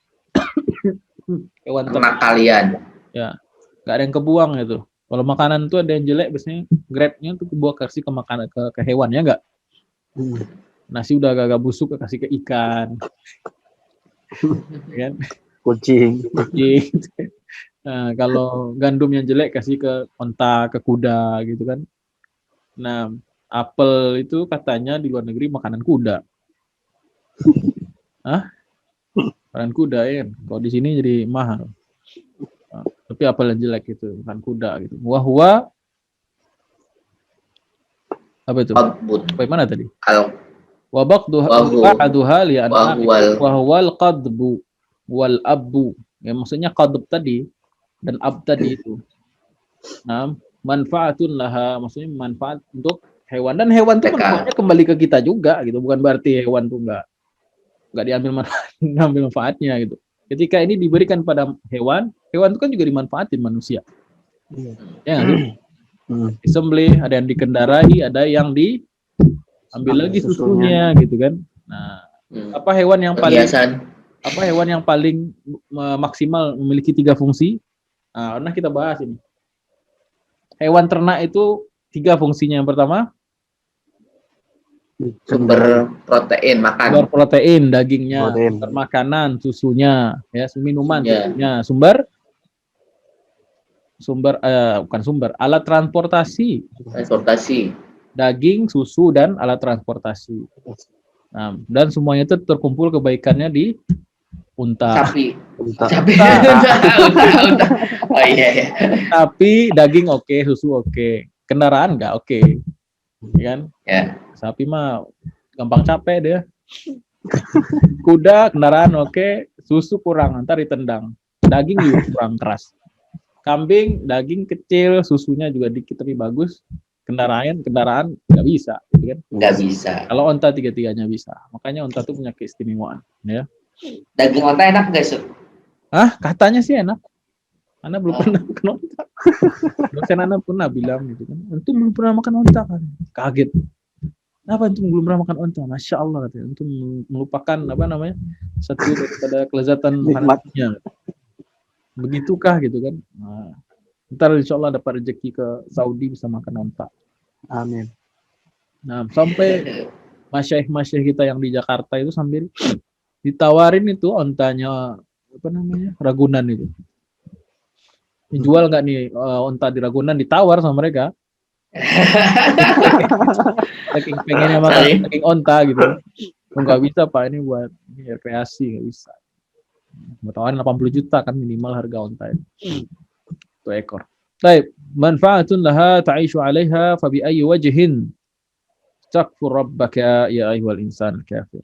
Hewan ternak kalian. ya, nggak ada yang kebuang itu. Kalau makanan tuh ada yang jelek, biasanya grade-nya tuh kebuang kasih ke makanan ke hewan ya nggak? Nasi udah agak busuk kasih ke ikan, ya kan? Kucing. Nah, kalau gandum yang jelek kasih ke onta, ke kuda gitu kan. Nah, apel itu katanya di luar negeri makanan kuda. Hah? Makanan kuda ya. Kalau di sini jadi mahal. Nah, tapi apel yang jelek itu makan kuda gitu. Wahwa apa itu? Qadbut. Bagaimana tadi? Al Wabaqduha li an'am wahwal wahwal qadbu wal abu. Ya maksudnya qadb tadi dan ab tadi itu. Nah, manfaatun laha maksudnya manfaat untuk hewan dan hewan itu mereka. manfaatnya kembali ke kita juga gitu. Bukan berarti hewan tuh enggak diambil ngambil manfaatnya gitu. Ketika ini diberikan pada hewan, hewan itu kan juga dimanfaatin manusia. Ya nggak sih? Disembelih, ada yang dikendarai, ada yang diambil lagi susunya gitu kan. Nah, apa hewan yang paling maksimal memiliki 3 fungsi? Nah, pernah kita bahas ini. Hewan ternak itu 3 fungsinya. Yang pertama, sumber protein makan. Sumber protein dagingnya, sumber makanan susunya, ya, minuman susunya, bukan sumber, alat transportasi. Daging, susu dan alat transportasi. Nah, dan semuanya itu terkumpul kebaikannya di unta. Unta. Oh iya. Sapi, daging oke, susu oke. Kendaraan enggak oke. Kan? Ya. Sapi mah gampang capek dia. Kuda kendaraan oke, susu kurang, ntar ditendang. Daging juga kurang keras. Kambing daging kecil, susunya juga dikit tapi bagus. Kendaraan nggak bisa, gitu kan? Nggak bisa. Kalau onta 3-3-nya bisa. Makanya onta tuh punya keistimewaan, ya. Daging onta enak nggak, Sur? Katanya sih enak. Anda belum pernah makan onta. Dosen Anda pernah bilang gitu kan. Antum belum pernah makan onta kan? Kaget. Kenapa antum belum pernah makan onta? Masya Allah katanya. Antum melupakan satu daripada kelezatan makanannya. Begitukah gitu kan? Nah, ntar insya Allah dapat rezeki ke Saudi bisa makan onta. Amin. Nah, sampai masyaikh kita yang di Jakarta itu sambil ditawarin itu ontanya Ragunan itu. Dijual nggak nih onta di Ragunan, ditawar sama mereka. Saking pengennya makan daging onta gitu. Nggak bisa Pak, ini buat rekreasi, nggak bisa. Tawarin 80 juta kan minimal harga onta itu. 1 ekor. Baik, manfaatun laha ta'ishu 'alaiha fa bi ayyi wajhin takfur rabbaka ya ayyuhal insan kafir.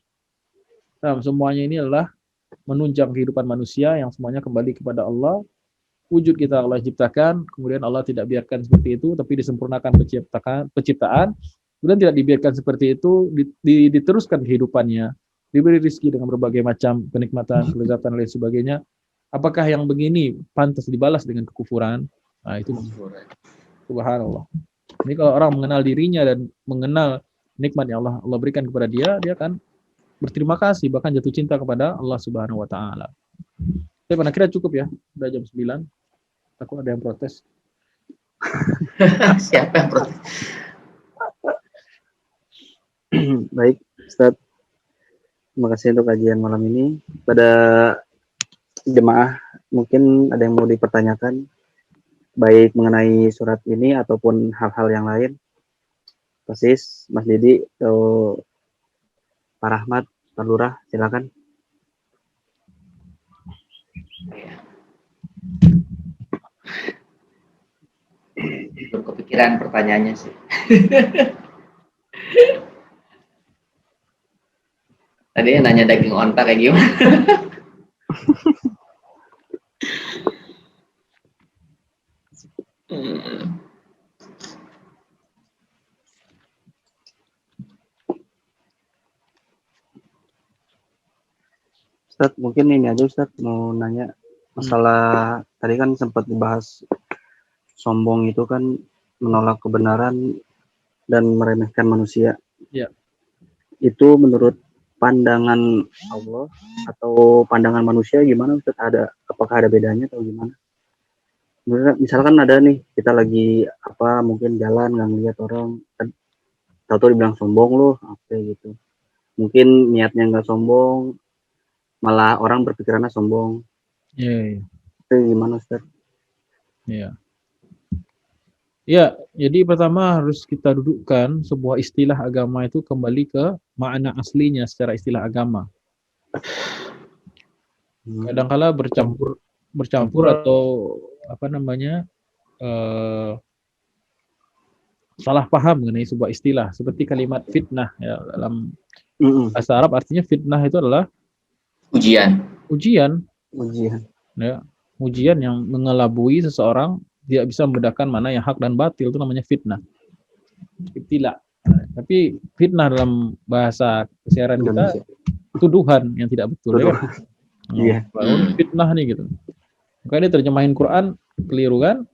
Nah, semuanya ini adalah menunjang kehidupan manusia yang semuanya kembali kepada Allah. Wujud kita Allah ciptakan, kemudian Allah tidak biarkan seperti itu, tapi disempurnakan penciptaan, kemudian tidak dibiarkan seperti itu, diteruskan kehidupannya, diberi rezeki dengan berbagai macam kenikmatan, kelezatan, dan lain sebagainya. Apakah yang begini pantas dibalas dengan kekufuran? Nah, itu subhanallah. Ini kalau orang mengenal dirinya dan mengenal nikmat yang Allah berikan kepada dia akan berterima kasih, bahkan jatuh cinta kepada Allah Subhanahu wa taala. Tapi akhirnya cukup ya, udah jam 9. Takut ada yang protes. Siapa yang protes? Baik, Ustaz. Terima kasih untuk kajian malam ini. Pada jemaah, mungkin ada yang mau dipertanyakan, baik mengenai surat ini ataupun hal-hal yang lain. Persis, Mas Didi atau Pak Rahmat, Pak Lurah, silakan. Belum kepikiran pertanyaannya sih. Tadi nanya daging onta kayak gimana? Ustaz, mungkin ini aja Ustaz mau nanya masalah tadi kan sempat dibahas sombong itu kan menolak kebenaran dan meremehkan manusia. Ya. Itu menurut pandangan Allah atau pandangan manusia gimana Ustaz? Apakah ada bedanya atau gimana? Misalkan ada nih kita lagi mungkin jalan nggak ngeliat orang, tahu dibilang sombong loh apa gitu. Mungkin niatnya nggak sombong, malah orang berpikirannya sombong. Iya. Itu gimana Ustaz? Iya. Ya, jadi pertama harus kita dudukkan sebuah istilah agama itu kembali ke makna aslinya secara istilah agama. Kadang-kala bercampur atau salah paham mengenai sebuah istilah seperti kalimat fitnah ya, dalam bahasa Arab artinya fitnah itu adalah ujian ya, ujian yang mengelabui seseorang tidak bisa membedakan mana yang hak dan batil, itu namanya fitnah. Ibtila. Tapi fitnah dalam bahasa keseharian kita tuduhan yang tidak betul ya kan? Iya. Fitnah nih gitu. Makanya terjemahin Quran keliru kan?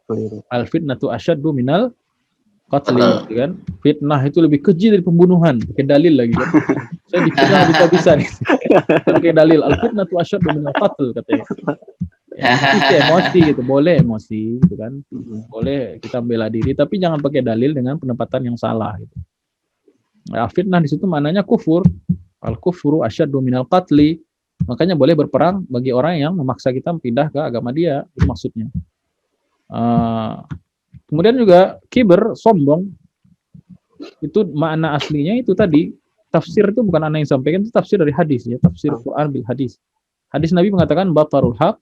Keliru. Al fitnatu asyaddu minal qatli gitu kan. Fitnah itu lebih keji dari pembunuhan. Pakai dalil lagi kan. Saya difitnah bisa-bisa nih. Pakai dalil al fitnatu asyaddu minal qatl katanya. Ya, itu emosi gitu, boleh emosi gitu kan. Boleh kita bela diri tapi jangan pakai dalil dengan penempatan yang salah gitu. Nah, fitnah di situ maknanya kufur. Al kufru asyaddu minal qatli. Makanya boleh berperang bagi orang yang memaksa kita pindah ke agama dia, itu maksudnya. Kemudian juga kiber, sombong, itu makna aslinya itu tadi. Tafsir itu bukan anak yang sampaikan, itu tafsir dari hadis ya, tafsir Quran bil hadis. Hadis Nabi mengatakan batarul haq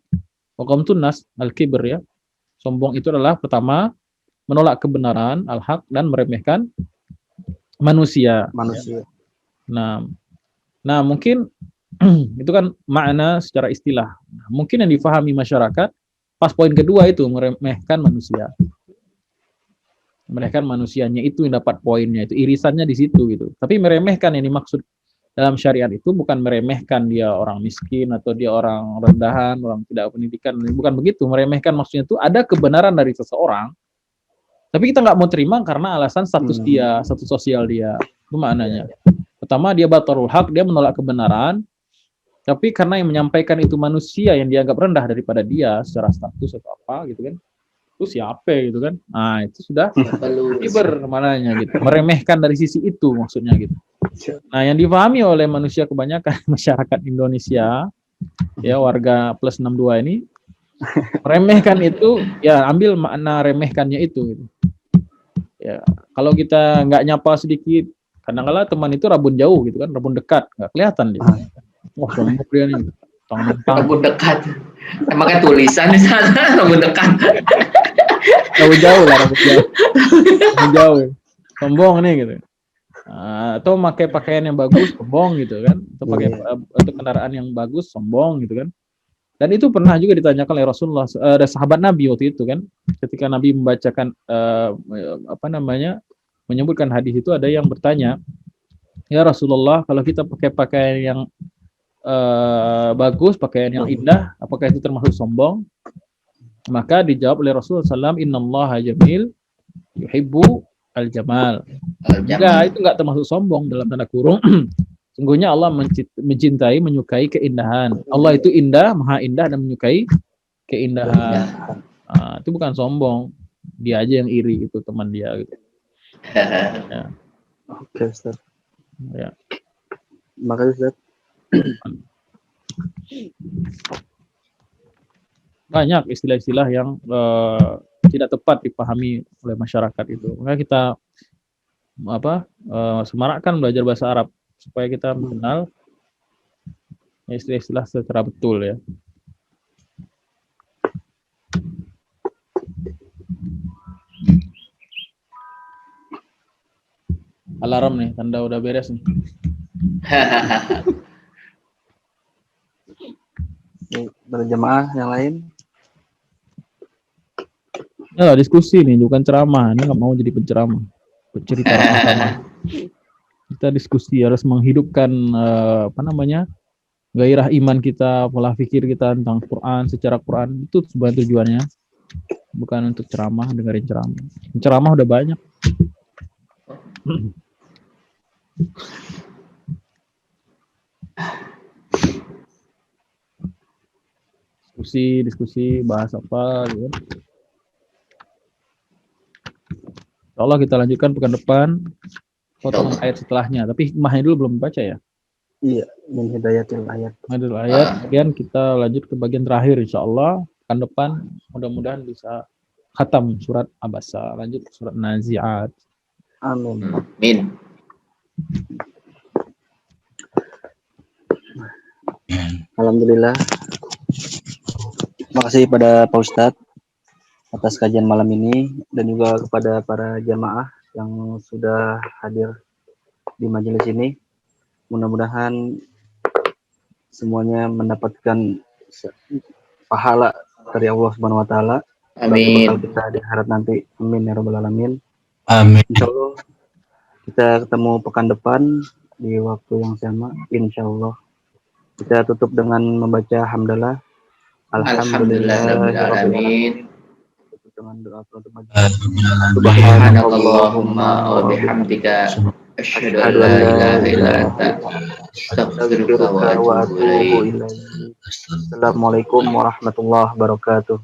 wa qamtun nas al-kibr ya. Sombong itu adalah pertama menolak kebenaran al-haq dan meremehkan manusia. Ya. Nah, mungkin itu kan makna secara istilah. Nah, mungkin yang difahami masyarakat pas poin kedua itu meremehkan manusia. Meremehkan manusianya itu yang dapat poinnya, itu irisannya di situ gitu. Tapi meremehkan yang dimaksud dalam syariat itu bukan meremehkan dia orang miskin atau dia orang rendahan, orang tidak pendidikan, bukan begitu. Meremehkan maksudnya itu ada kebenaran dari seseorang, tapi kita nggak mau terima karena alasan status dia, status sosial dia. Itu maknanya. Pertama dia batarul haq, dia menolak kebenaran, tapi karena yang menyampaikan itu manusia yang dianggap rendah daripada dia secara status atau apa gitu kan. Itu siapa gitu kan. Nah, itu sudah kiber mananya gitu. Meremehkan dari sisi itu maksudnya gitu. Nah, yang dipahami oleh manusia kebanyakan masyarakat Indonesia ya, warga plus 62 ini meremehkan itu ya, ambil makna remehkannya itu gitu. Ya, kalau kita nggak nyapa sedikit, kadang-kala teman itu rabun jauh gitu kan, rabun dekat, nggak kelihatan dia. Wah, sombong dia nih. Rabun dekat. Emangnya tulisan di sana rabun dekat. Rabun jauh lah, rabun jauh. Rabun jauh. Sombong nih gitu. Atau pakai pakaian yang bagus, sombong gitu kan. Atau pakai untuk kendaraan yang bagus, sombong gitu kan. Dan itu pernah juga ditanyakan oleh Rasulullah, ada sahabat Nabi waktu itu kan, ketika Nabi membacakan menyebutkan hadis itu, ada yang bertanya, ya Rasulullah, kalau kita pakai pakaian yang bagus, pakaian yang indah, apakah itu termasuk sombong? Maka dijawab oleh Rasulullah SAW, innallaha jamil yuhibbu al-jamal. Enggak, itu enggak termasuk sombong dalam tanda kurung. Sungguhnya Allah mencintai, menyukai keindahan. Allah itu indah, maha indah dan menyukai keindahan. Itu bukan sombong. Dia aja yang iri, itu teman dia gitu. Ya. Oke, Ustaz. Ya. Makasih, Ustaz. Banyak istilah-istilah yang tidak tepat dipahami oleh masyarakat itu. Maka kita semarakkan belajar bahasa Arab supaya kita mengenal istilah-istilah secara betul ya. Alarm nih, tanda udah beres nih. Berjemaah yang lain. Ya, diskusi nih, bukan ceramah. Ini nggak mau jadi penceramah, bercerita ramah-ramah. Kita diskusi, harus menghidupkan gairah iman kita, pola pikir kita tentang Quran, secara Quran. Itu sebenarnya tujuannya, bukan untuk ceramah, dengerin ceramah. Ceramah udah banyak. Diskusi bahas apa gitu. Insyaallah kita lanjutkan pekan depan potongan ayat setelahnya, tapi hikmahnya dulu belum baca ya. Iya, min hidayatil ayat. Hadil ayat, kemudian kita lanjut ke bagian terakhir insyaallah pekan depan mudah-mudahan bisa khatam surat Abasa, lanjut surat Nazi'at. Amin. Amin. Alhamdulillah. Terima kasih pada Pak Ustadz atas kajian malam ini dan juga kepada para jamaah yang sudah hadir di majelis ini. Mudah-mudahan semuanya mendapatkan pahala dari Allah Subhanahu wa taala. Amin. Bekal kita di akhirat nanti. Amin ya rabbal alamin. Amin. Insyaallah kita ketemu pekan depan di waktu yang sama insyaallah. Kita tutup dengan membaca hamdalah. Alhamdulillahirabbil alamin. Tutup dengan doa penutup majelis. Subhanakallahumma wa bihamdika asyhadu an la ilaha illa anta astaghfiruka wa atubu ilaik. Assalamualaikum warahmatullahi wabarakatuh.